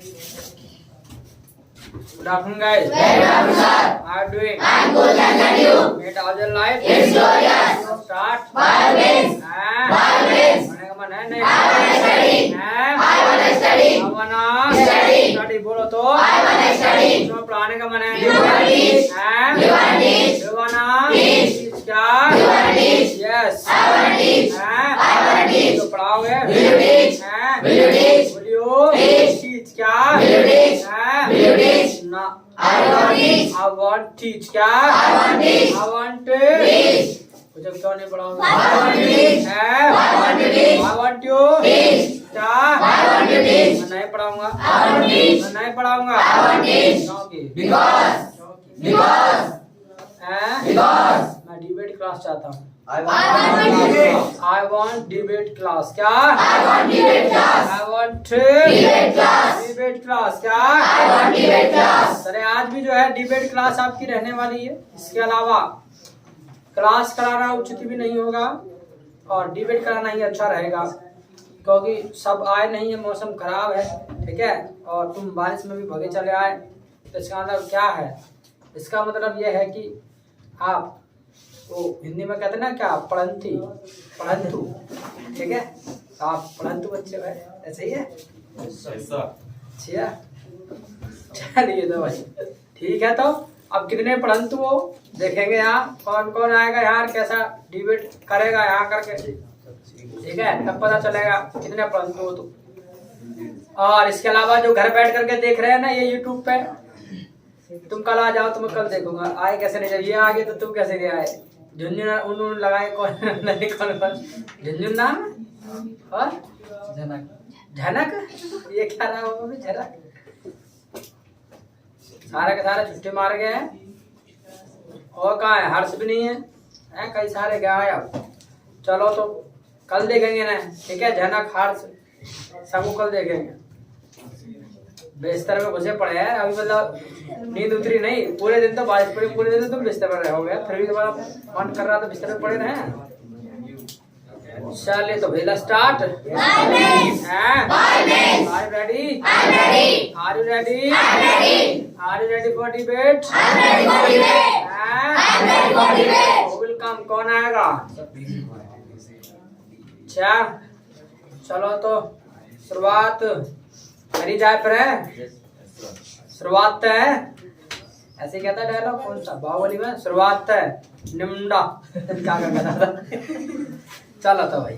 Good afternoon, guys. Good afternoon, sir. How are you doing? I'm good, and you? Mate, how's your life? It's glorious. So start. By wins. By wins. मैंने कहा मन है I wanna study. I wanna study. I wanna Study. study बोलो तो I wanna study. उसमें पढ़ाने का मन है You wanna teach. हैं? You wanna teach. You wanna Teach. teach क्या? You wanna teach. Yes. I wanna teach. हैं? I wanna teach. तो पढ़ाओगे? Will you teach? हैं? Will you teach? Will you Teach. teach क्या? Will you teach? हैं? Will you teach? ना I want teach. I want teach क्या? I want teach. I want Teach. मुझे क्यों नहीं पढ़ाओगे? I want to teach. हैं? I want to teach. I want you Teach. क्या? I want to teach. मैं नहीं पढ़ाऊंगा। I want to teach. मैं नहीं पढ़ाऊंगा। I want to teach. क्योंकि Because. Because. हैं? Because. मैं डिबेट क्लास चाहता हूँ। I want to teach. I want debate class क्या? I want debate class. I want Debate class. Debate class क्या? I want debate class. Sir आज भी जो है डिबेट क्लास आपकी रहने वाली है। इसके अलावा क्लास कराना उचित भी नहीं होगा और डिबेट कराना ही अच्छा रहेगा क्योंकि सब आए नहीं है, मौसम खराब है, ठीक है, और तुम बारिश में भी भगे चले आए। तो इसका मतलब क्या है? इसका मतलब यह है कि आप वो हिंदी में कहते हैं ना क्या, पढ़ंतु, ठीक है, तो आप पढ़ंतु बच्चे हो, ऐसे ही है। अच्छा चलिए तो भाई ठीक है। तो अब कितने पढ़ंतु हो देखेंगे यहाँ, कौन कौन आएगा यहाँ, कैसा डिबेट करेगा यहाँ करके, ठीक है, तब पता चलेगा कितने पढ़ंतु हो तुम। और इसके अलावा जो घर बैठ करके देख रहे हैं ना ये यूट्यूब पे, तुम कल आ जाओ तो मैं कल देखूंगा आए कैसे नहीं, ये आगे तो तुम कैसे नहीं आए। झुंझुन उन लगाए कौन नहीं, कौन झुंझुन नाम है और झनक ये क्या नाम है, झनक, सारे के सारे छुट्टी मार गए हैं। और कहाँ है? हर्ष भी नहीं है, कई सारे गायब। चलो तो कल देखेंगे ना, ठीक है, झनक हर्ष सबको कल देखेंगे। बिस्तर में घुसे पड़े हैं अभी, मतलब नींद उतरी नहीं, पूरे दिन तो बारिश पड़ी, पूरे दिन तो तुम बिस्तर पर रहोगे, फिर भी तुम्हारा मन कर रहा तो बिस्तर में पड़े रहे। चलिए तो भेजा start. Are you ready? I'm ready. Are you ready? I'm ready. Are you ready for debate? I'm ready for debate. I'm ready for debate. Who will come? कौन आएगा? अच्छा चलो तो शुरुआत करी जाए फिर है। शुरुआत है ऐसे कहता है डायलॉग, कौन सा बाहुबली में, शुरुआत है निम्डा क्या कहता था। चलो तो भाई,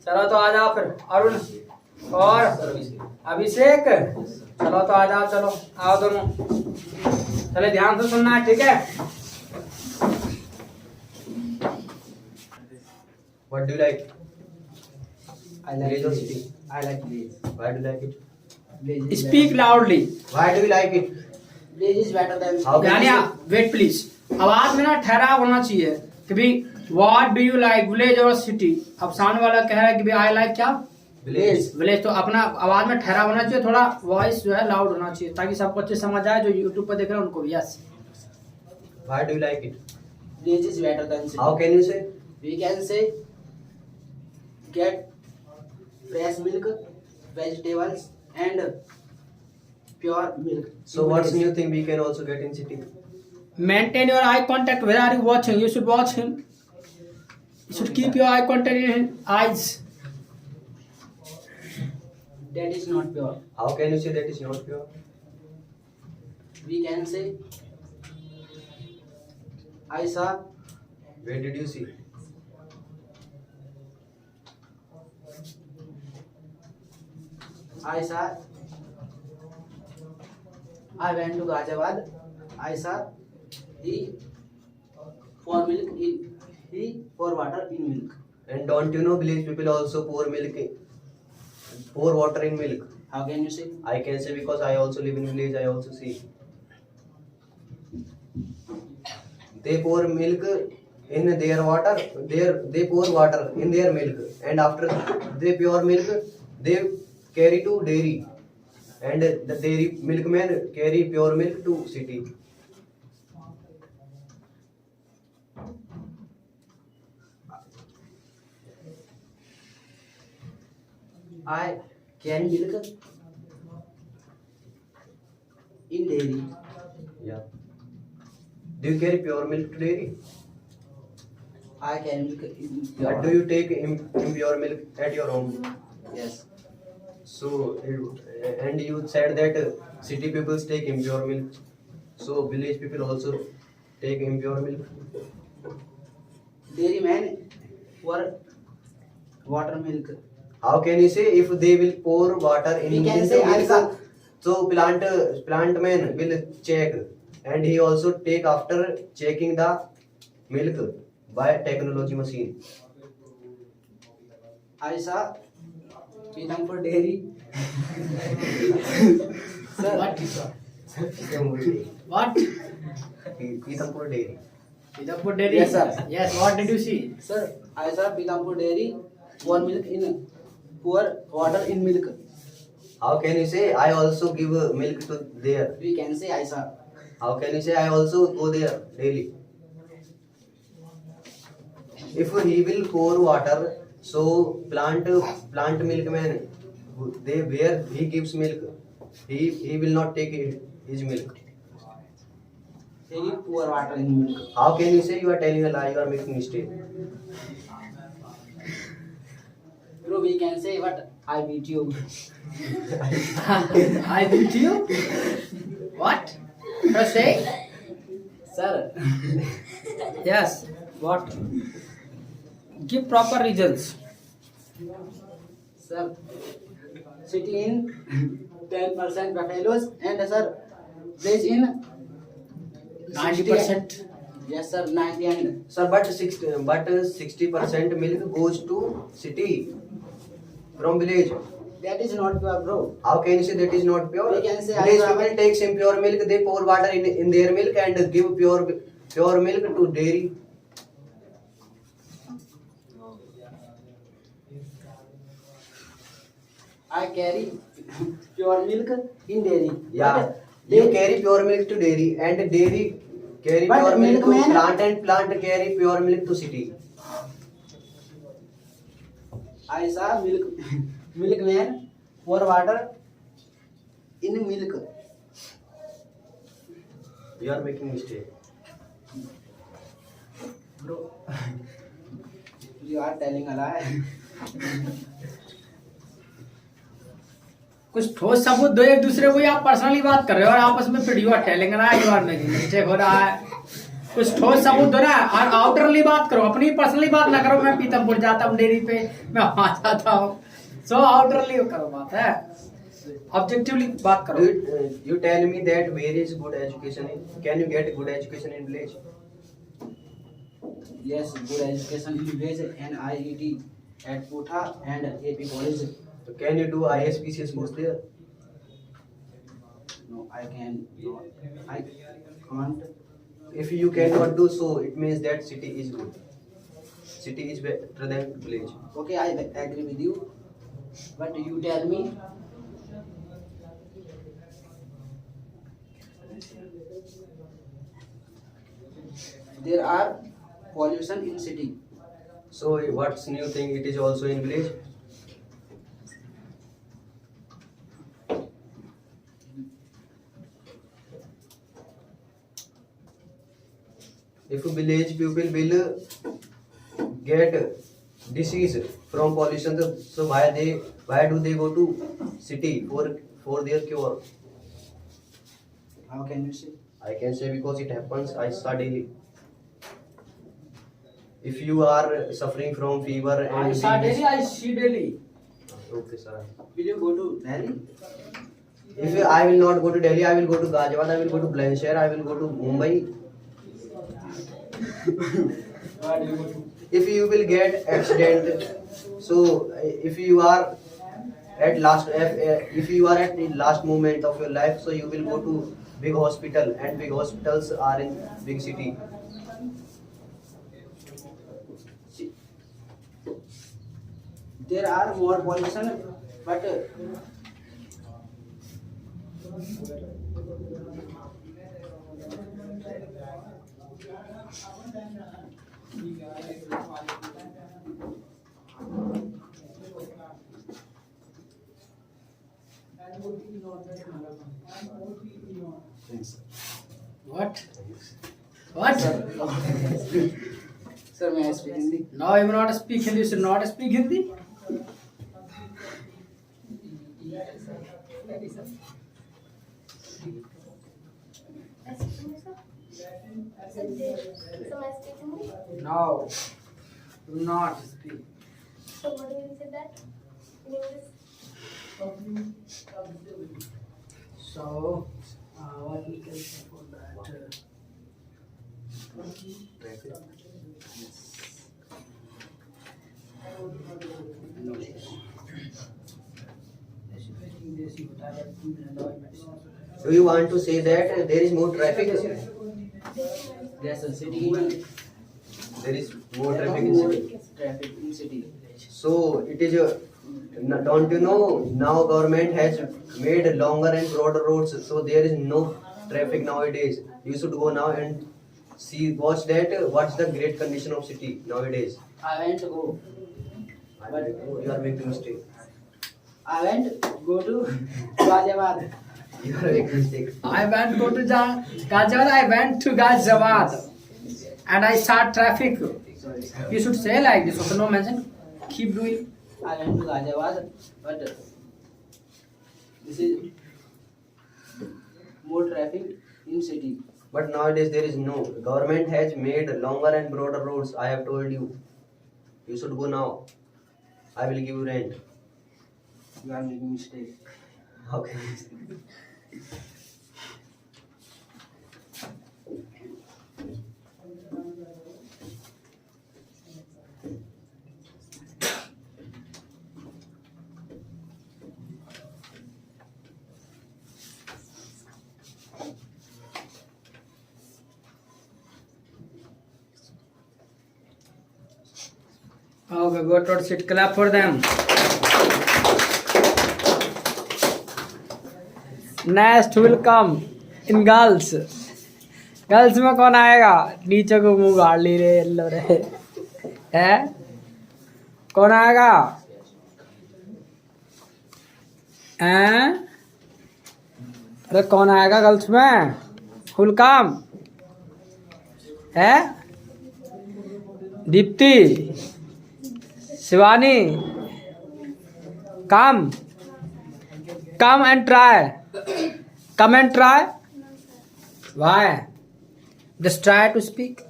चलो तो आ जाओ फिर अरुण और अभिषेक, चलो तो आ जाओ, चलो आओ दोनों, चले ध्यान से सुनना है, ठीक है। What do you like? I like Village or village. city? I like village. Why do you like it? Village is Speak loudly. Why do you like it? Village is better than. How can you wait please, आवाज में ना ठहराव होना चाहिए कि भाई what do you like, village और city. अब सामने वाला कह रहा है कि भाई आई लाइक क्या, Village. विलेज, तो अपना आवाज में ठहराव होना चाहिए, थोड़ा वॉइस जो है लाउड होना चाहिए ताकि सबको अच्छे समझ आए, जो यूट्यूब पर देख रहे हैं उनको भी। Yes, Why do you like it? Village is better than city. How can you say? We can say get fresh milk, vegetables and pure milk. So what's new thing we can also get in city? maintain your eye contact. Where are you watching? You should watch him. You should keep your eye contact in his eyes. That is not pure. How can you say that is not pure? We can say I saw Where did you see? I went to Ghaziabad. I saw he pour milk in, he pour water in milk. And don't you know village people also pour water in milk? How can you say? I can say because I also live in village. I also see. They pour milk in their water. They pour water in their milk, and after they pour milk, they carry to dairy, and the dairy milkman carry pure milk to city. I carry milk in dairy. Yeah. Do you carry pure milk to dairy? I carry milk in Or pure. do you take impure milk at your home? Yes. So, and you said that city people take impure milk. So, village people also take impure milk. Dairy man pour water milk. How can you say if they will pour water in We can into say milk? also- So plant man will check, and he also take after checking the milk by technology machine. I saw Pithampur dairy. Sir, What? What? Pithampur dairy. Pithampur dairy. Yes, sir. Yes. What did you see? sir, I saw Pithampur dairy pour milk in pour water in milk. How can you say I also give milk to there? We can say I saw. How can you say I also go there daily? If he will pour water, so plant milkman, they where he gives milk, he will not take his milk. He pour water in milk. How can you say you are telling a lie? You are making mistake. Bro, we can say what I beat you. I beat you. What? You say? Sir, Yes. What? Give proper results. sir, city in 10% buffaloes and sir, veg in 90%. Yes, sir, 90 and Sir, but 60% milk goes to city from village. that is not pure, bro. How can you say that is not pure? We can say Village I- people takes impure milk, they pour water in their milk and give pure milk to dairy. I carry pure milk in dairy. Yeah, But you they- carry pure milk to dairy, and dairy carry But pure milk to milkman- plant, and plant carry pure milk to city. I saw milkman pour water in milk. You are making mistake. Bro, you are telling a lie. कुछ ठोस सबूत दो एक दूसरे को, या आप personally बात कर रहे हो और आपस में वीडियो टेलिंग रहा है, यू आर मेकिंग मिस्टेक हो रहा है। कुछ ठोस सबूत दो ना, और आउटरली बात करो, अपनी पर्सनली बात ना करो। मैं पीतमपुर जाता हूँ डेयरी पे, मैं वहां जाता हूँ। सो आउटरली करो बात है, ऑब्जेक्टिवली बात करो। You tell me that where is good education in? Can you get good education in village? Yes, good education in village and IET at Putha and AP college. So can you do ISPCS course there? No, I can not. I can't. If you cannot do so, it means that city is good. City is better than village. Okay, I agree with you. But you tell me. There are pollution in city. So what's new thing? It is also in village. If village people will get disease from pollution, so why do they go to city for their cure? How can you say? I can say because it happens. I saw daily. If you are suffering from fever and I saw daily, I see daily. okay, sir. Will you go to Delhi? If I will not go to Delhi, I will go to Ghaziabad, I will go to Bulandshahr, I will go to Mumbai. Where do you go to? If you will get accident, so if you are at the last moment of your life, so you will go to big hospital, and big hospitals are in big city. There are more pollution, but What? What? Sir, may I speak Hindi? No, you will not speak Hindi. You should not speak Hindi. So I speak English. No, do not speak. So what do you say that in English? So, what we can say for that? Do you want to say that there is more traffic? Yes, sir. City. There is more traffic in city. Traffic in city. So it is don't you know now government has made longer and broader roads, so there is no traffic nowadays. You should go now and see what's the great condition of city nowadays. I went to go. You are making mistake. I went go to Ghaziabad. You are making mistake. I went to Ghaziabad. I went to Ghaziabad, and I saw traffic. Sorry. You should say like this. Okay, no mention. Keep doing. I went to Ghaziabad, but this is more traffic in city. But nowadays there is no. Government has made longer and broader roads. I have told you. You should go now. I will give you rent. You are making mistake. Okay. Okay, go to sit. Clap for them. Next will come in girls. Girls में कौन आएगा? नीचे को मुंह गाड़ ली रे yellow रे है। कौन आएगा? हैं? अरे कौन आएगा गर्ल्स में? फुल काम है? Deepti, Shivani, come and try. Come and try. Why? Just try to speak.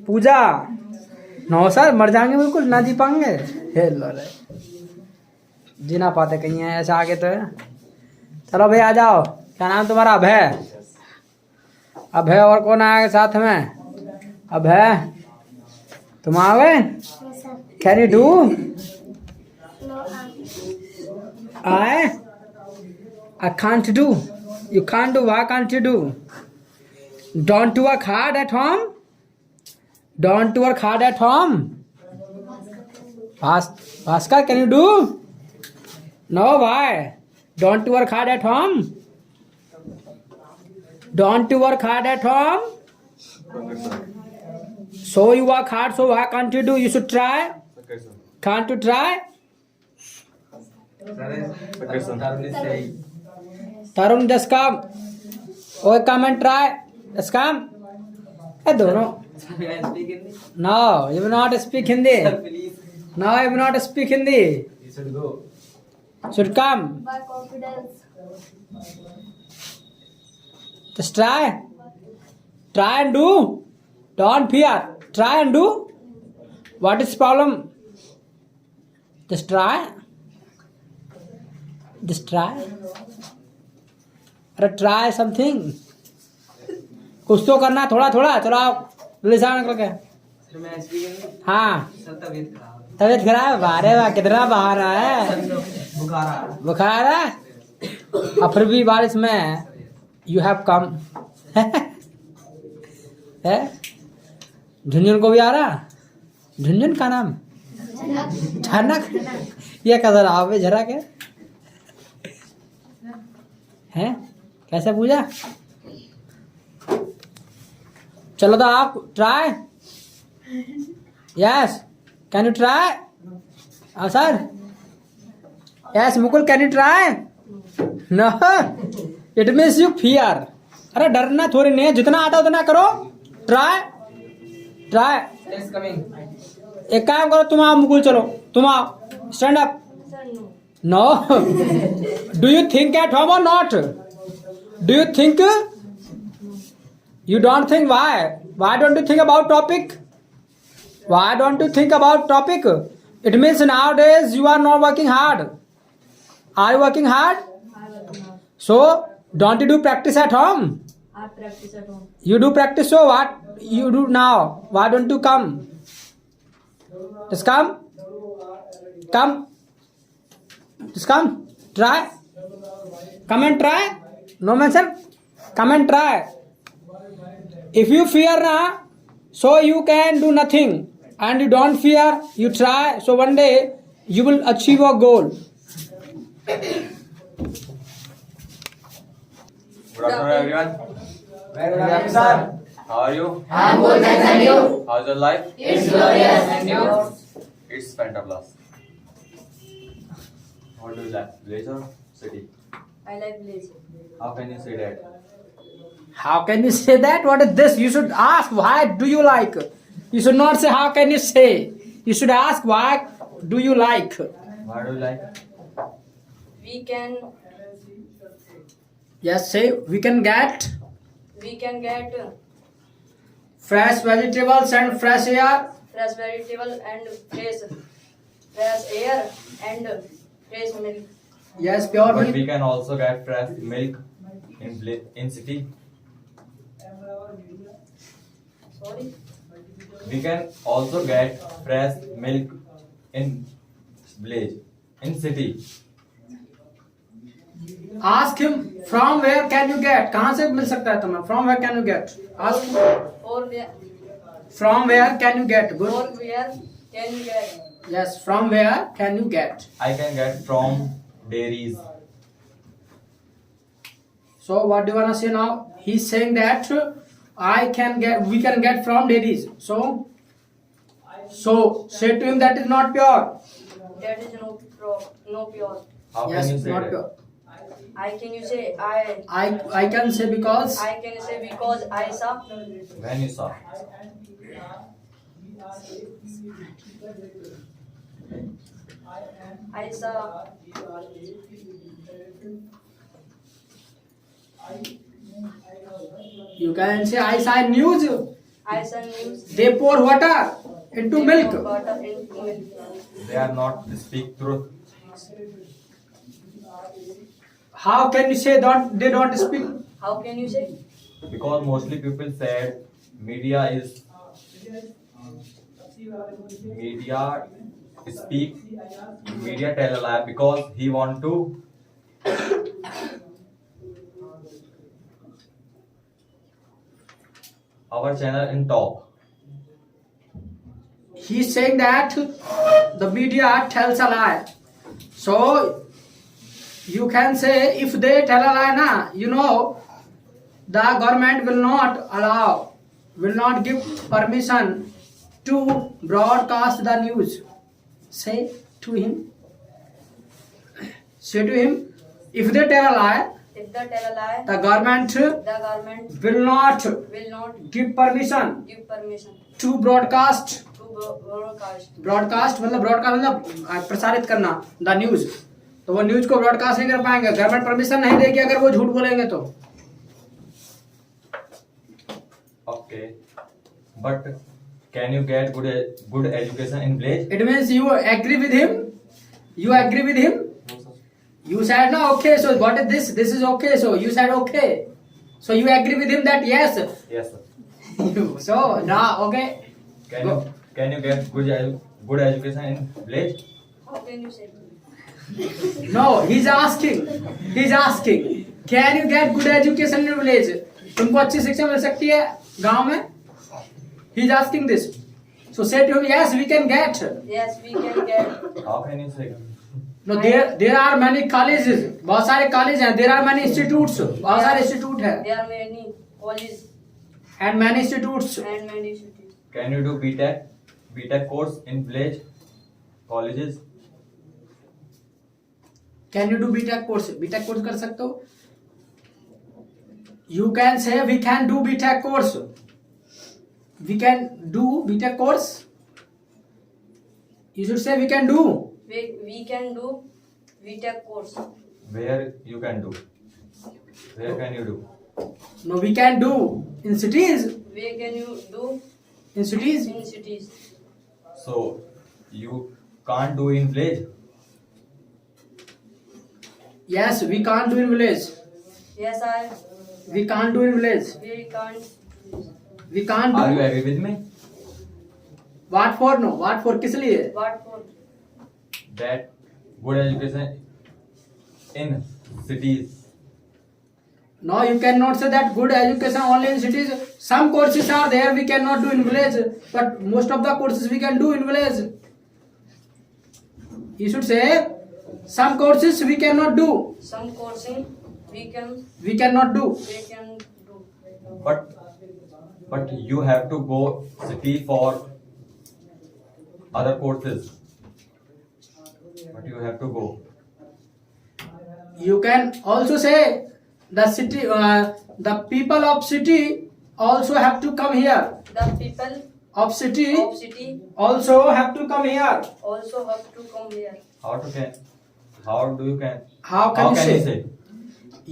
Pooja, no sir मर जाएंगे बिल्कुल, ना जी पाएंगे। हेलो रे, जी ना पाते कहीं है ऐसा आगे तो है। चलो भाई आ जाओ। क्या नाम तुम्हारा? अभय। अभय और कौन आएगा साथ में? अभय, तुम आओगे? Can you do? No, I can't do. You can't do. Why can't you do? Don't you work hard at home? Don't you work hard at home? Bhaskar, can you do? No, why? Don't you work hard at home? Don't you work hard at home? So you work hard, so why can't you do? You should try. Can't you try? Tarun, just come. Oh, come and try. Just come. Hey, dono. May I speak Hindi? No, you will not speak Hindi. Sir, please. No, you will not speak Hindi. You should go. Should come. by confidence. Just try. Try and do. Don't fear. Try and do. What is problem? Just try. Just try. अरे try something. कुछ तो करना थोड़ा थोड़ा। चलो आप लिसान निकल के। Sir, may I speak Hindi? हाँ, Sir, तबीयत खराब है। तबीयत खराब? बारे वाह, कितना बाहर है? बुखार आ रहा है। बुखार है? और फिर भी बारिश में यू हैव कम है? झुंझुन को भी आ रहा? झुंझुन का नाम? झनक। ये कैसा रहा भाई झरा के? हैं? कैसे पूजा? चलो तो आप try. Yes, can you try? Sir Yes, Mukul, can you try? No. It means you fear. अरे डरना थोड़ी नहीं है, जितना आता उतना करो. Try. It's coming. एक काम करो, तुम आओ मुकुल, चलो तुम आओ. Stand up. Sir, no. No. Do you think at home or not? Do you think? You don't think. Why? Why don't you think about topic? Why don't you think about topic? It means nowadays you are not working hard. Are you working hard? I will not. So don't you do practice at home? I practice at home. You do practice. So what you do now? Why don't you come? Just come. Come. Just come. Try. Come and try. No mention. Come and try. If you fear na, so you can do nothing. And you don't fear, you try. So one day you will achieve your goal. Good afternoon, everyone. Very good afternoon, sir. How are you? I'm good, thanks, and you? How's your life? It's glorious, and you? It's fantabulous. What do you like, village or city? I like village. How can you say that? How can you say that? What is this? You should ask, why do you like? You should not say, how can you say? You should ask, why do you like? Why do you like? We can Yes, say, we can get fresh vegetables and fresh air. fresh vegetable and fresh air and fresh milk. Yes, pure But milk. we can also get fresh milk in city. Sorry. We can also get fresh milk in village, in city. Ask him, from where can you get? कहाँ से मिल सकता है तुम्हें? From where can you get? Ask him. Or where From where can you get? or Good. where can you get? Yes, from where can you get? I can get from dairies. So what do you wanna say now? He's saying that we can get from dairies. So say to him that is not pure. That is no pure. How Yes, can you say not that? pure. I can say I can say because I saw When you saw. I saw you can say I saw news. news. They pour water into milk. Water into milk. They are not speak truth. How can you say that they don't speak? How can you say? Because mostly people said media tell a lie because he want to our channel in top. He's saying that the media tells a lie. So you can say if they tell a lie, the government will not give permission to broadcast the news. Say to him, if they tell a lie, If they tell a lie, the government the government will not will not give permission give permission to broadcast. to broadcast. Broadcast मतलब प्रसारित करना the news. तो वो news को broadcast नहीं कर पाएंगे, government permission नहीं देगी अगर वो झूठ बोलेंगे तो. Okay, but can you get good education in village? It means you agree with him. You agree with him. You said no, okay. So what is this? This is okay. So you said okay. So you agree with him that yes. Yes, sir. So now okay. Can you get good education in village? How can you say? No, he's asking. Can you get good education in village? तुमको अच्छी शिक्षा मिल सकती है गांव में? He's asking this. So say to him, yes, we can get. Yes, we can get. How can you say? No, there are many colleges. बहुत सारे college हैं. There are many institutes. बहुत सारे इंस्टीट्यूट हैं. There are many colleges And many institutes. and many cities. Can you do BTech course in village colleges? Can you do B Tech course? B Tech course कर सकते हो? You can say we can do B Tech course. We can do B Tech course. You should say we can do. We can do VTech course. Where you can do? Where can you do? No, we can do in cities. Where can you do In cities. in cities? So you can't do in village. Yes, we can't do in village. Yes, We can't do in village. we can't. We can't do. Are you agree with me? What for? No. What for? किस लिए? What for? That good education in cities. No, you cannot say that good education only in cities. Some courses are there we cannot do in village, but most of the courses we can do in village. You should say some courses we cannot do. Some coursing we can cannot do. do. But you have to go city for other courses. But you have to go. You can also say the city, the people of city also have to come here. The people Of city of city also have to come here. also have to come here. How do you can? How can you say?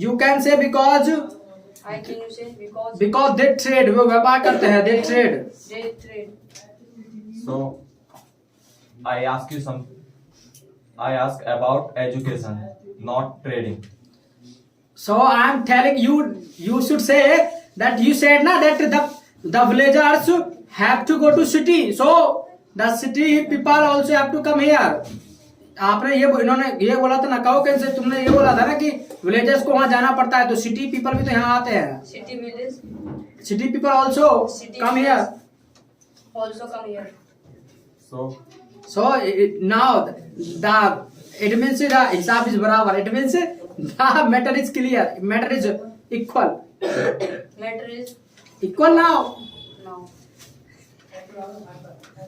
You can say because I can you say because they trade. वो व्यापार करते हैं. They trade. they trade. So I ask about education, not trading. So I am telling you, you should say that you said na that the villagers have to go to city. So the city people also have to come here. आपने इन्होंने ये बोला था ना, कहो कैसे? तुमने ये बोला था ना कि विलेजर्स को वहाँ जाना पड़ता है, तो सिटी पीपल भी तो यहाँ आते हैं. City village city people also come here. also come here. So Now it means the हिसाब is बराबर. It means the matter is clear. Matter is equal. Matter is Equal now. now.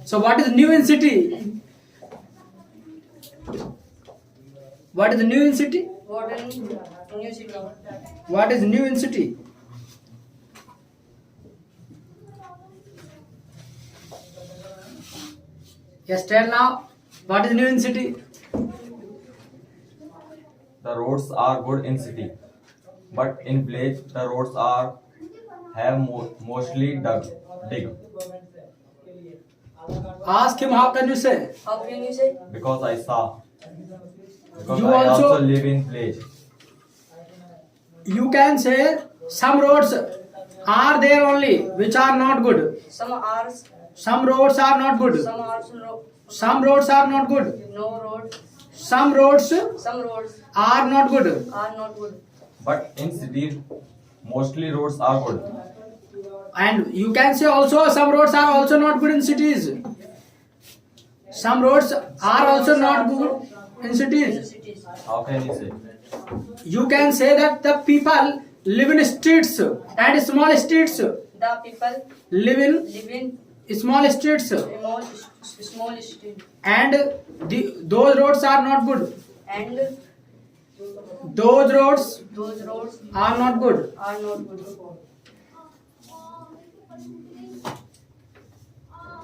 So what is new in city? What is new in city? What in new city? What is new in city? Yes, tell now. What is new in city? the roads are good in city, but in village the roads have mostly dig. Ask him how can you say? How can you say? Because I saw. Because You I also- also live in village. You can say some roads are there only which are not good. Some are Some roads are not good. Some roads are not good. no road. Some roads Some roads are not good. are not good. But in cities, mostly roads are good. And you can say also some roads are also not good in cities. Some roads are also not good in In cities. cities. How can you say? You can say that the people live in streets and small streets. The people Live in live in small streets small street and those roads are not good. and Those roads those roads are not good. are not good.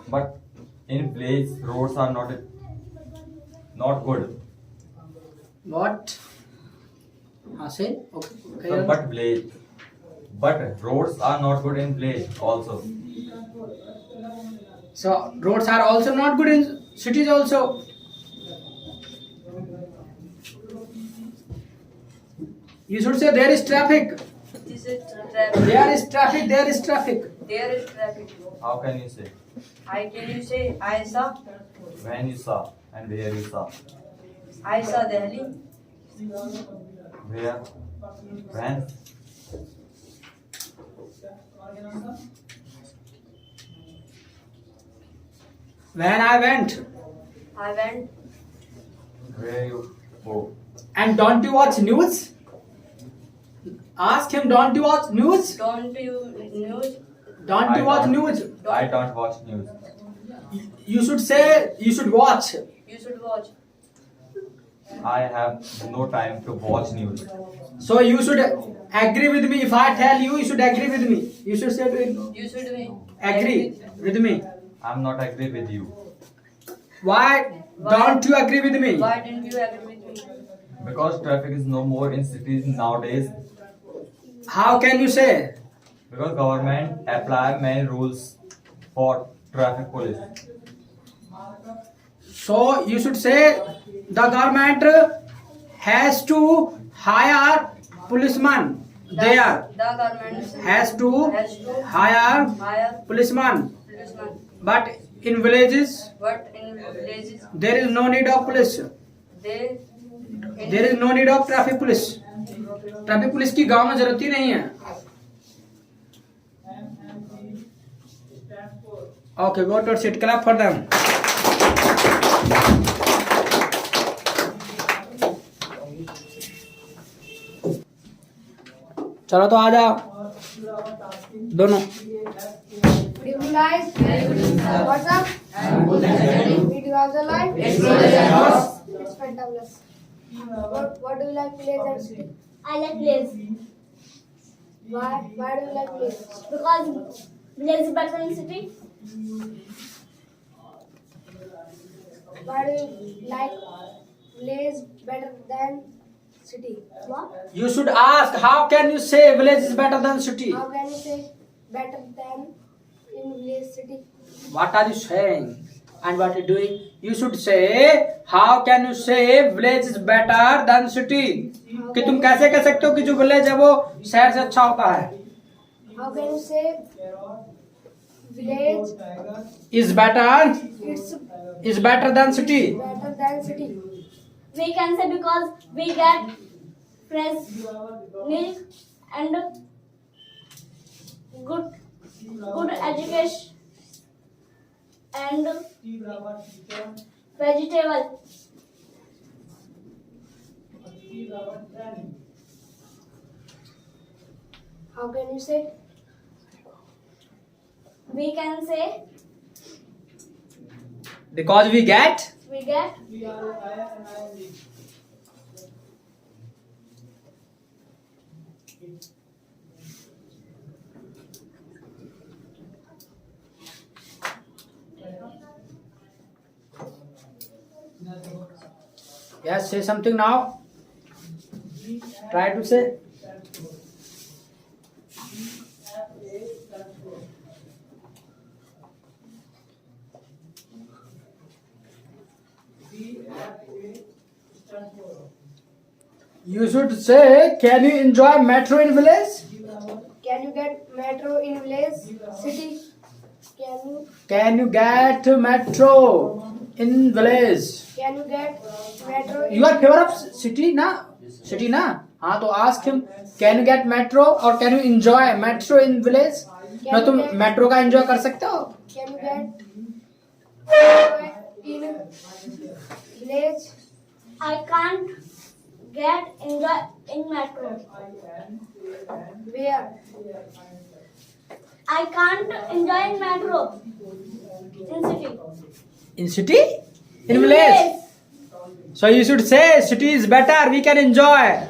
But in village, roads are not good. What? Say okay. But roads are not good in village also. So roads are also not good in cities also. You should say there is traffic. This is traffic. There is traffic. There is traffic. There is traffic. How can you say? I can you say I saw When you saw and where you saw. Delhi. Where? When? When I went. I went. Where you go? And don't you watch news? Ask him, don't you watch news? Don't you news? Don't you watch news? I don't watch news. You should say, you should watch. You should watch. I have no time to watch news. So you should agree with me. If I tell you, you should agree with me. You should say to him, You should be agree with me. I'm not agree with you Why don't you agree with me? Why didn't you agree with me? because traffic is no more in cities nowadays. How can you say? Because government apply many rules for traffic police. So you should say the government has to hire policeman. There The government has to has to hire hire policeman. policemen. But in villages But in villages, there is no need of police. they There is no need of traffic police. Traffic police की गांव में जरूरत ही नहीं है. Okay, go to sit. Clap for them. चलो तो आ जाओ दोनों. Good evening, guys. What's up? Did you have the life? It's fantabulous. What do you like, village and city? I like village Why do you like village? because village is better than city. Why do you like village better than city? What? You should ask how can you say village is better than city. How can you say better than in village city? What are you saying and what you doing? You should say how can you say village is better than city. कि तुम कैसे कह सकते हो कि जो village है वो शहर से अच्छा होता है. How can you say village Is better it's is better than city. better than city? We can say because we get fresh milk and good education and vegetable. How can you say? We can say Because we get we get yes. Say something now. Try to say. You should say, can you enjoy metro in village? Can you get metro in village city? Can you get metro in village? Can you get metro in You are favor of city na? City na? हाँ तो ask him, can you get metro or can you enjoy metro in village? ना तुम metro का enjoy कर सकते हो? Can you get in village? I can't get enjoy in metro. Where? I can't enjoy in metro in city. In city? In village? So you should say city is better, we can enjoy.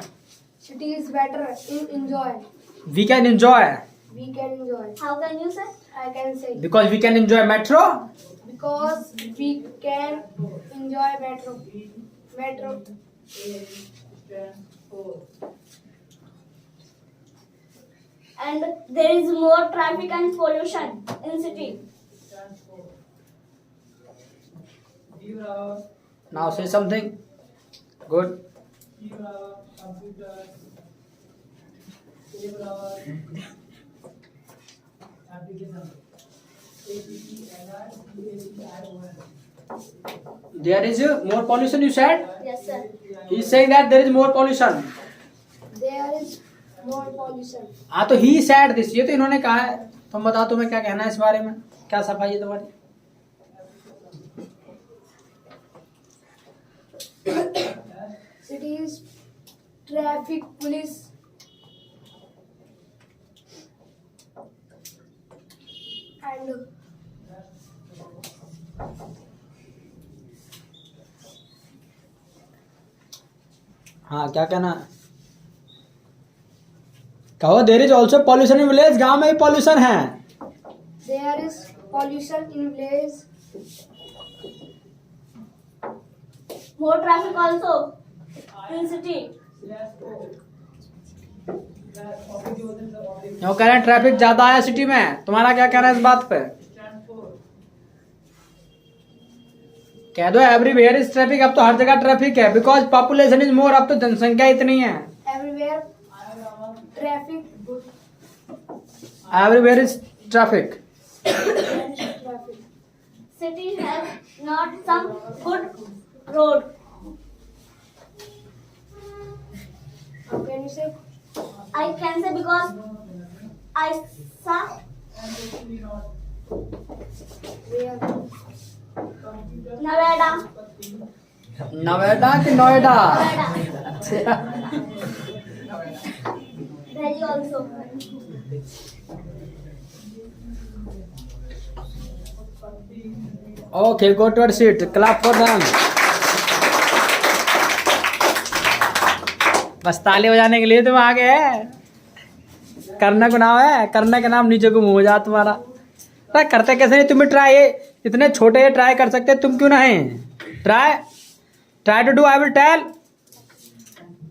City is better in enjoy. We can enjoy. We can enjoy. How can you say? I can say Because we can enjoy metro. because we can enjoy metro. Metro. And there is more traffic and pollution in city. Now say something. Good. There is more pollution, you said? Yes, sir. He is saying that there is more pollution. There is more pollution. हाँ तो he said this. ये तो इन्होंने कहा है. तुम बताओ तुम्हें क्या कहना है इस बारे में? क्या सफाई है तुम्हारी? City is traffic police. And हाँ क्या कहना है? कहो there is also pollution in village, गांव में भी पॉल्यूशन है. There is pollution in village. More traffic also in city. वो कह रहे हैं ट्रैफिक ज्यादा है सिटी में. तुम्हारा क्या कहना है इस बात पे? कह दो एवरीवेयर इज ट्रैफिक. अब तो हर जगह ट्रैफिक है बिकॉज पॉपुलेशन इज मोर. अब तो जनसंख्या इतनी है. Everywhere traffic. Everywhere is traffic. Traffic. City has not some good road. How can you say? I can say because I saw Where? Nevada. Noida कि Noida? Nevada. Delhi also. Okay go to seat. Clap for them. बस ताली बजाने के लिए तुम आ गए. करने को नाम है, करने के नाम नीचे को मुंह हो जा तुम्हारा. अरे करते कैसे नहीं? तुम भी ट्राई, इतने छोटे ट्राई कर सकते, तुम क्यों नहीं? Try to do. I will tell,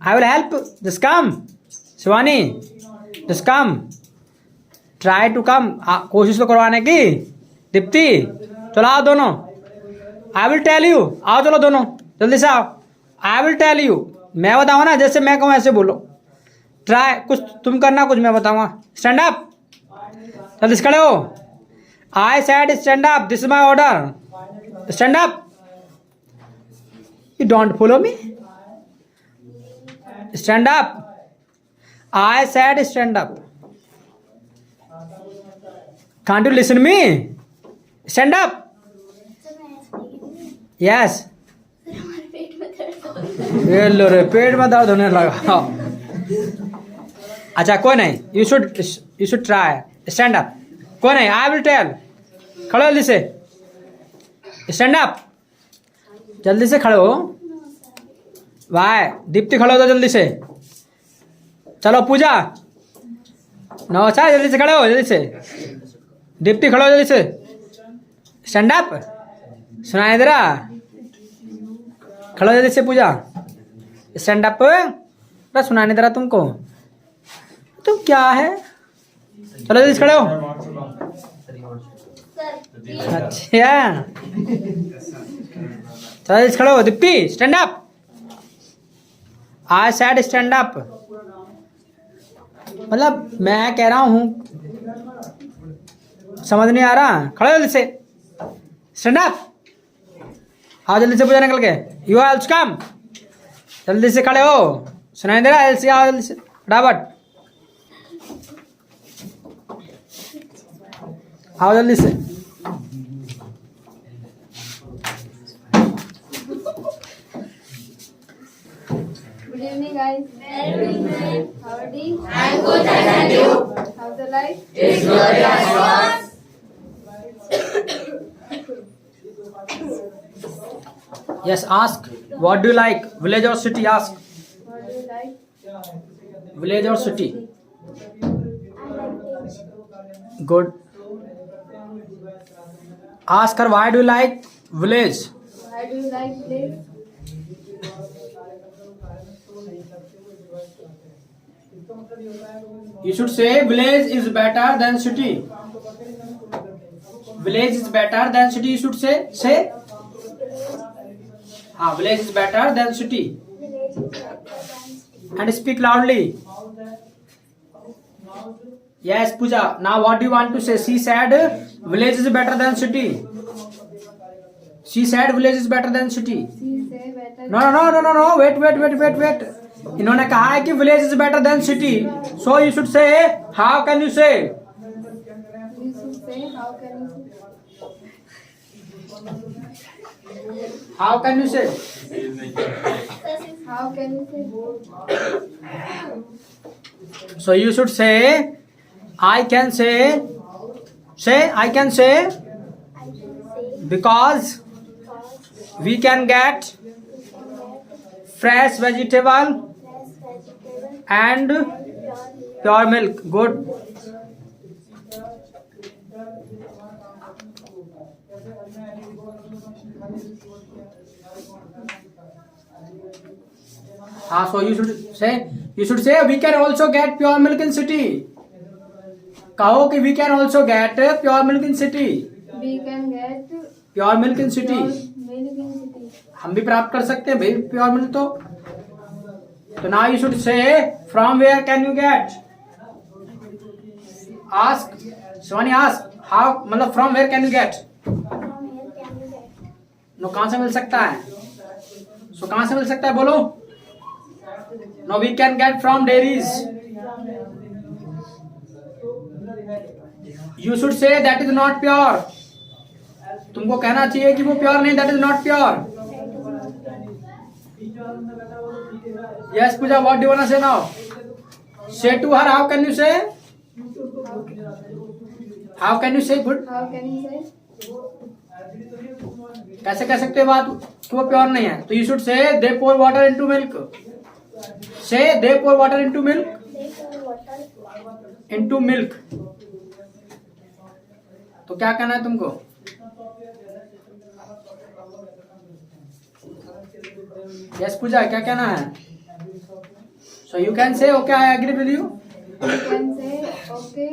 I will help. Just come Shivani, just come. Try to come. कोशिश तो करवाने की. दीप्ति चलो आओ दोनों. I will tell you. आओ चलो दोनों जल्दी से आओ. I will tell you. मैं बताऊंगा ना, जैसे मैं कहूँ ऐसे बोलो. ट्राई, कुछ तुम करना, कुछ मैं बताऊंगा. Stand up. जल्दी से खड़े हो. I said stand up. This is my order. Stand up. You don't follow me. Stand up. I said stand up. Can't you listen me? Stand up. Yes. ये लो रे, पेट में दर्द होने लगा. अच्छा कोई नहीं. You should try. Stand up. कोई नहीं, आई विल टेल. खड़ो जल्दी से. Stand up. जल्दी से खड़े हो. भाई दीप्ति खड़े हो तो जल्दी से. चलो पूजा नौसा जल्दी से खड़े हो. जल्दी से. दीप्ति खड़े हो जल्दी से. Stand up. सुनाई दे रहा? खड़ो जल्दी से. पूजा स्टैंड अप. अरे सुना नहीं दे रहा तुमको? तुम क्या है? चलो जल्दी से खड़े हो. Sir, अच्छा चलो जल्दी से खड़े हो. Deepti stand up. I said stand up. मतलब मैं कह रहा हूँ, समझ नहीं आ रहा? खड़े हो जल्दी से. Stand up. आओ जल्दी से. पूजा निकल के. You are also come. जल्दी से खड़े हो. सुनाई दे रहा है? जल्दी आओ. जल्दी से फटाफट आओ जल्दी से. Good evening, guys. How are you? I'm good, and you? How's the life? It's glorious. Yes, ask. What do you like? Village or city? Ask. What do you like? Village or city? I like beach. Good. Ask her, why do you like village? Why do you like village? You should say village is better than city. Village is better than city. You should say. Village is better than city. Village is better than city. And speak loudly. Yes, Pooja. Now what do you want to say? She said village is better than city. She said village is better than city. She say better. No. Wait. इन्होंने कहा है कि village is better than city. So you should say. How can you say? You should say how can you say? How can you say? How can you say? So you should say I can say. I can say I can say because we can get fresh vegetable and pure milk. Good. हाँ, so you should say we can also get pure milk in city। कहो कि we can also get pure milk in city। We can get pure milk in city। milk in city। हम भी प्राप्त कर सकते हैं भाई प्योर मिल्क तो now you should say from where can you get। ask Shivani ask how मतलब from where can you get। No कहाँ से मिल सकता है। सो कहाँ से मिल सकता है बोलो। No we can get from dairies. You should say that is not pure. तुमको कहना चाहिए कि वो प्योर नहीं, that is not pure. Yes Pooja, what do you want to say now. Say to her how can you say, how can you say good, How can you say? कैसे कह सकते हो बात कि वो प्योर नहीं है। तो you should say they pour water into milk. Say they pour water into milk, into milk. तो क्या कहना है तुमको। यस पूजा, क्या कहना है। So you can say okay I agree with you. You can say okay,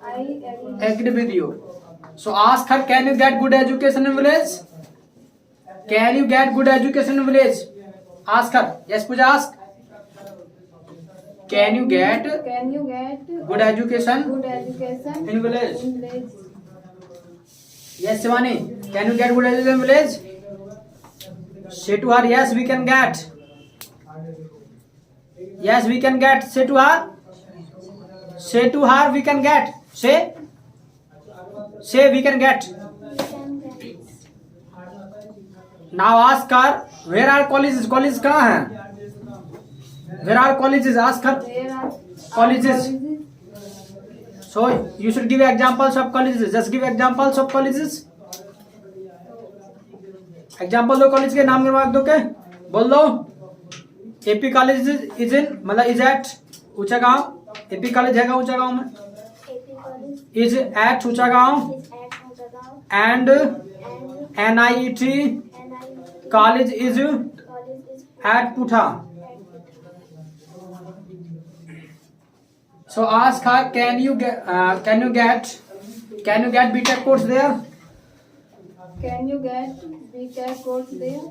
I agree। Agree with you. So ask her can you get good education in village. Can you get good education in village. Ask her. Yes Pooja ask can you get Can you get good education good education in village. in village? Yes, Shivani. Can you get good education in village? Say to her, yes, we can get. Yes, we can get. Say to her. Say to her, we can get. Say. Say we can get. Now ask her, where are colleges? Colleges कहाँ हैं? Where are colleges? Ask her. There are Colleges. So you should give examples of colleges. Just give examples of colleges. Example दो college के नाम गिनवा दो के बोल दो। AP college is in मतलब इज एट ऊंचा गांव। एपी कॉलेज है ऊंचा गांव में। Is at Uncha Gaon and NIET college is at Putha. So ask her, can you get BTech course there? Can you get BTech course there?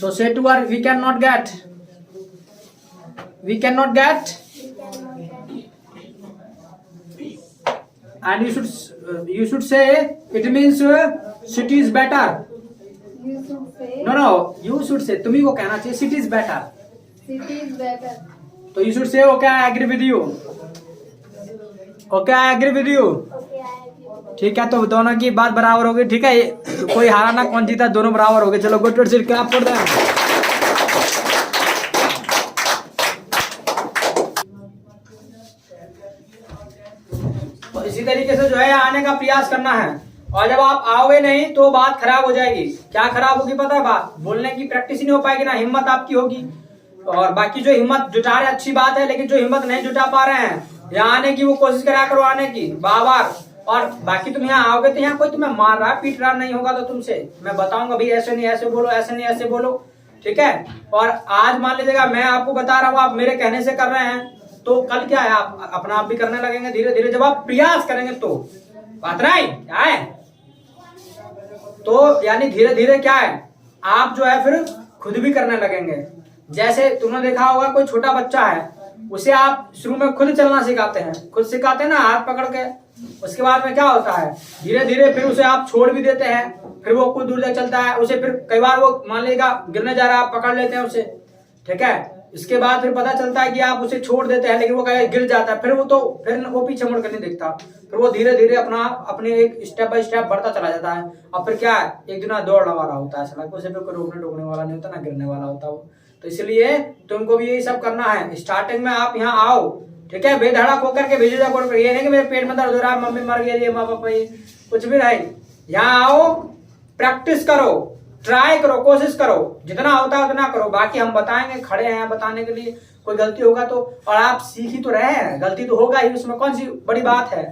So say to her, we cannot get. We cannot get. And you should say it means city is better. You should say No, you should say तुम्ही को कहना चाहिए city is better. city is better। तो you should say okay I agree with you. Okay I agree with you. ठीक है, तो दोनों की बात बराबर होगी। ठीक है, तो कोई हारा ना कौन जीता, दोनों बराबर हो गए। चलो good sit clap for them. तो इसी तरीके से जो है आने का प्रयास करना है। और जब आप आओगे नहीं तो बात खराब हो जाएगी। क्या खराब होगी पता है, बात बोलने की प्रैक्टिस ही नहीं हो पाएगी, ना हिम्मत आपकी होगी। और बाकी जो हिम्मत जुटा रहे अच्छी बात है, लेकिन जो हिम्मत नहीं जुटा पा रहे हैं यहाँ आने की, वो कोशिश करा करो आने की बार बार। और बाकी तुम यहाँ आओगे तो यहाँ कोई तुम्हें मार रहा पीट रहा नहीं होगा, तो तुमसे मैं बताऊंगा भाई ऐसे नहीं ऐसे बोलो, ऐसे नहीं ऐसे बोलो। ठीक है, और आज मान लीजिएगा मैं आपको बता रहा हूँ, आप मेरे कहने से कर रहे हैं, तो कल क्या है आप अपना आप भी करने लगेंगे धीरे धीरे। जब आप प्रयास करेंगे तो बात नहीं क्या है, तो यानी धीरे धीरे क्या है आप जो है फिर खुद भी करने लगेंगे। जैसे तुमने देखा होगा कोई छोटा बच्चा है, उसे आप शुरू में खुद चलना सिखाते हैं, खुद सिखाते हैं ना हाथ पकड़ के। उसके बाद में क्या होता है, धीरे धीरे फिर उसे आप छोड़ भी देते हैं, फिर वो कुछ दूर तक चलता है। उसे फिर कई बार वो मान लीजिएगा गिरने जा रहा है, आप पकड़ लेते हैं उसे। ठीक है, इसके बाद फिर पता चलता है कि आप उसे छोड़ देते हैं, लेकिन वो कहीं गिर जाता है, फिर वो पीछे मुड़ कर नहीं दिखता। फिर वो धीरे धीरे अपने एक स्टेप बाय स्टेप बढ़ता चला जाता है। और फिर क्या है, एक दिन दौड़ लगा रहा होता है, सड़क उसे कोई रोकने वाला नहीं होता, ना गिरने वाला होता वो। तो इसलिए तुमको भी यही सब करना है। स्टार्टिंग में आप यहाँ आओ, ठीक है, बेधड़क होकर के भेजो जाकर। ये नहीं कि मेरे पेट में दर्द हो रहा है, मम्मी मर गई, माँ पापा ये कुछ भी नहीं। यहाँ आओ, प्रैक्टिस करो, ट्राई करो, कोशिश करो, जितना होता है उतना करो। बाकी हम बताएंगे, खड़े हैं बताने के लिए। कोई गलती होगा तो, और आप सीख ही तो रहे हैं, गलती तो होगा ही, उसमें कौन सी बड़ी बात है।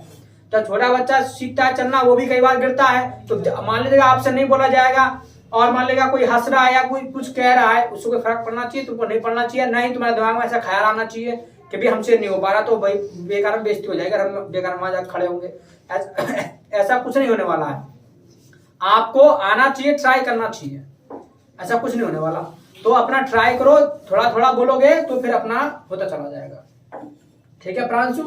जब छोटा बच्चा सीखता है चलना, वो भी कई बार गिरता है, तो मान लीजिएगा आपसे नहीं बोला जाएगा और मान लीजिएगा कोई हंस रहा है या कोई कुछ कह रहा है, उसको कोई फर्क पड़ना चाहिए, तुमको नहीं पड़ना चाहिए। नहीं तुम्हारे दिमाग में ऐसा ख्याल आना चाहिए कि भाई हमसे नहीं हो पा रहा, तो भाई बेकार बेइज्जती हो जाएगी, हम बेकार वहां खड़े होंगे। ऐसा कुछ नहीं होने वाला है। आपको आना चाहिए, ट्राई करना चाहिए, ऐसा कुछ नहीं होने वाला। तो अपना ट्राई करो, थोड़ा थोड़ा बोलोगे तो फिर अपना होता चला जाएगा। ठीक है प्रांशु,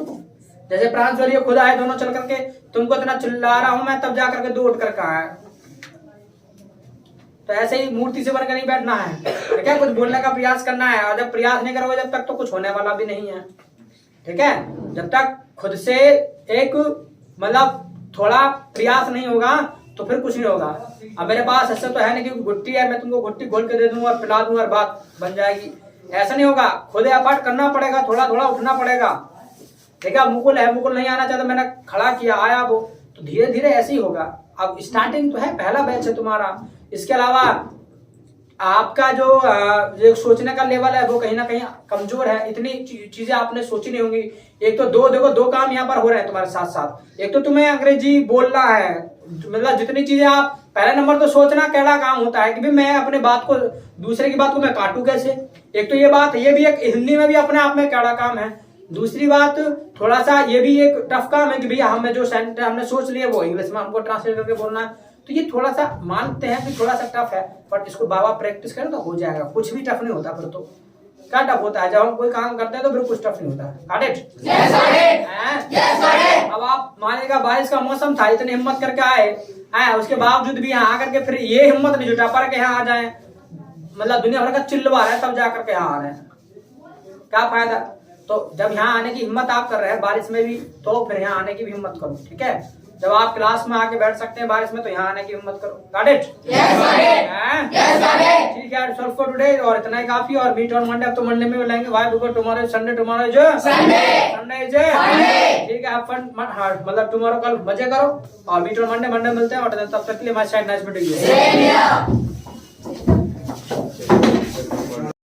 जैसे प्रांशु और ये खुद आए दोनों चल करके, तुमको इतना चिल्ला रहा हूं मैं, तब जा करके 2 उठ कर कहा है। तो ऐसे ही मूर्ति से बनकर नहीं बैठना है, ठीक है, कुछ बोलने का प्रयास करना है। और जब प्रयास नहीं करोगे जब तक तो कुछ होने वाला भी नहीं है। ठीक है, जब तक खुद से एक मतलब थोड़ा प्रयास नहीं होगा तो फिर कुछ नहीं होगा। अब मेरे पास ऐसा तो है नहीं कि गुट्टी है, मैं तुमको गुट्टी खोल के दे दूंगा और पिला दूंगा और बात बन जाएगी, ऐसा नहीं होगा। खुद एफर्ट करना पड़ेगा, थोड़ा थोड़ा उठना पड़ेगा। ठीक है, मुकुल है, मुकुल नहीं आना चाहता, मैंने खड़ा किया, आया वो, तो धीरे धीरे ऐसे ही होगा। अब स्टार्टिंग तो है, पहला बैच है तुम्हारा। इसके अलावा आपका जो सोचने का लेवल है वो कहीं ना कहीं कमजोर है। इतनी चीजें आपने सोची नहीं होंगी। एक तो देखो 2 काम यहाँ पर हो रहे हैं तुम्हारे साथ साथ। एक तो तुम्हें अंग्रेजी बोलना है, मतलब जितनी चीजें आप, पहला नंबर तो सोचना कैसा काम होता है कि भाई मैं अपने बात को, दूसरे की बात को मैं काटूं कैसे। एक तो ये बात, ये भी एक हिंदी में भी अपने आप में कैसा काम है। दूसरी बात, थोड़ा सा ये भी एक टफ काम है कि भैया हमें जो सेंटेंस हमने सोच लिया वो इंग्लिश में हमको ट्रांसलेट करके बोलना है। तो ये थोड़ा सा मानते हैं कि थोड़ा सा टफ है, बट इसको बाबा प्रैक्टिस करें तो हो जाएगा। कुछ भी टफ नहीं होता फिर तो। क्या टफ होता है? जब हम कोई काम करते हैं तो फिर कुछ टफ नहीं होता है। Got it? अब आप मानेगा बारिश का मौसम था, इतनी हिम्मत करके आए, उसके बावजूद भी यहाँ आकर के फिर ये हिम्मत नहीं जुटा पा के यहाँ आ जाए, मतलब दुनिया भर का चिल्लवा रहे तब जाकर के यहाँ आ रहे हैं, क्या फायदा। तो जब यहाँ आने की हिम्मत आप कर रहे हैं बारिश में भी, तो फिर यहाँ आने की भी हिम्मत करो। ठीक है, जब आप क्लास में आके बैठ सकते हैं बारिश में, तो यहाँ आने की हिम्मत करो। Got it? ठीक है, सॉल्व फॉर टुडे, और इतना ही काफी। और मीट ऑन मंडे, अब तो मंडे में मिलेंगे। Why because tomorrow Sunday, tomorrow is Sunday is. ठीक है, आप फन मतलब टुमारो कल मजे करो और मीट ऑन मंडे मिलते हैं। और तब तक के लिए my side nice meeting you.